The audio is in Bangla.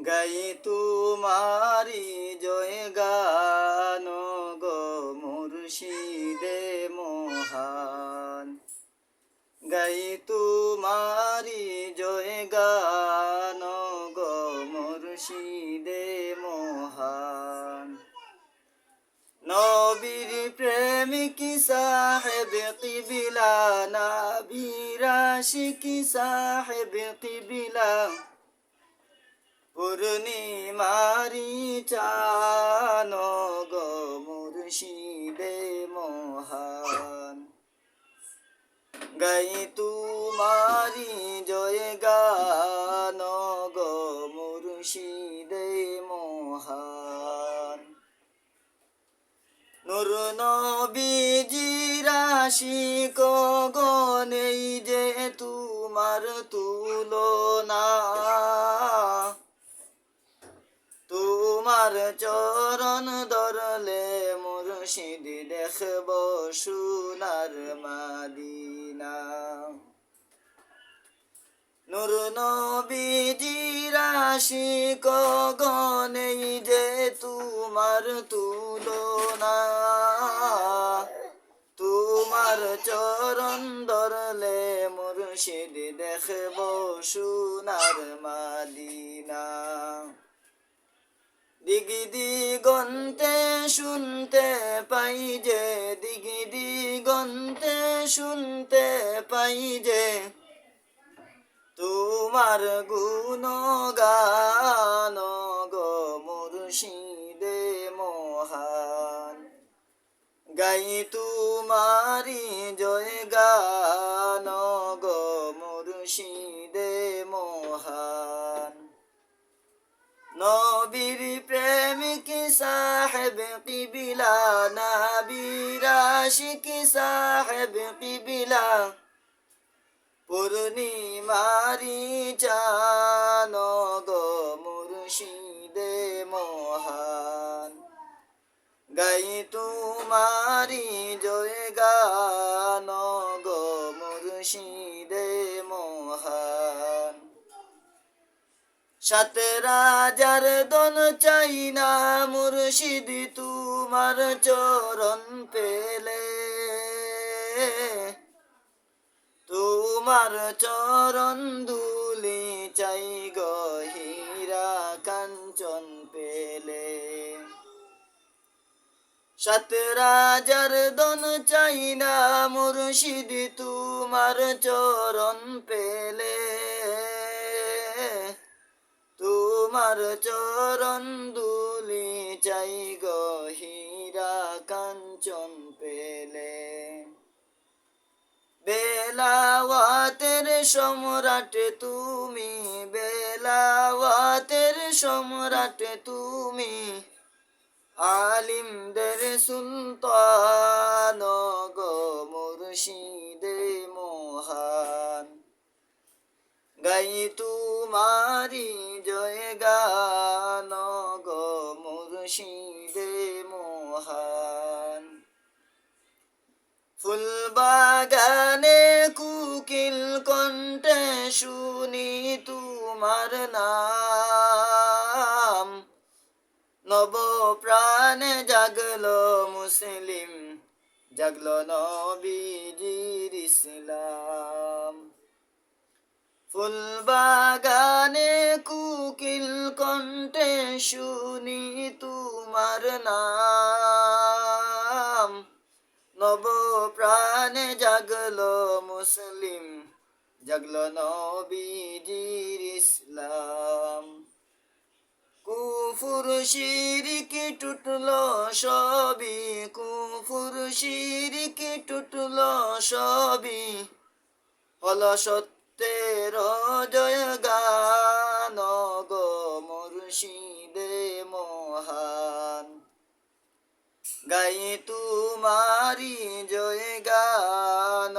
গাই তুমারি জয় গান গো মুর্শিদে মহান। গাই তুমারি জয় গান গো মুর্শিদে মহান। নবীর প্রেমিক সাহেব কিবিলা, নবীর আশিক সাহেব কিবিলা, পূর্ণিমারি চান গো মুর্শিদে মহান। গাই তুমারি জয় গান গো মুর্শিদে মহান। নূর নবীজির আশিক গণ, এই যে তোমার তুলনা, তোমার চরণ ধরলে মুর্শিদ দেখব সোনার মদিনা। নূর নবীজির আশিক গণ, এই যে তোমার তুলনা, তোমার চরণ ধরলে মুর্শিদ দেখব সোনার মদিনা। দিগি দিগন্তে শুনতে পাই যে, দিগি দিগন্তে শুনতে পাই যে, তোমার গুণগান গো মুর্শিদে মহান। গাই তুমারি জয় গান গো মুর্শিদে মহান। নবীর প্রেমিক সাহেব কিবিলা, নবীর আশিক সাহেব কিবিলা, পূর্ণিমারি চান গো মুর্শিদে মহান। গাই তুমারি জয় গান গো মুর্শিদে মহান। সাত রাজার দন চাই না মুর্শিদ তোমার চরণ পেলে, তোমার চরণ ধুলি চাই গো হীরা কাঞ্চন পেলে। সাত রাজার দন চাই না মুর্শিদ তোমার চরণ পেলে, তোমার চরণ ধুলি চাই গো হীরা কাঞ্চন পেলে। বেলাওয়াতের সম্রাট তুমি, বেলাওয়াতের সম্রাট তুমি, আলিমদের সুলতান গো মুর্শিদে মহান। গাই তুমারি জয় গান গো মুর্শিদে মহান। ফুল বাগানে কুকিল কণ্ঠে শুনি তোমার নাম, নব প্রাণে জাগলো মুসলিম, জাগলো নবীজির ইসলাম। ফুল বাগানে কুকিল কণ্ঠে শুনি তোমার নাম, নব প্রাণে জাগলো মুসলিম, জাগলো নবীজির ইসলাম। কুফুর শিরিক টুটলো সবই, কুফুর শিরিক টুটলো সবই, হলো সত্যের জয় গান গো মুর্শিদে মহান। গাই তুমারি জয় গান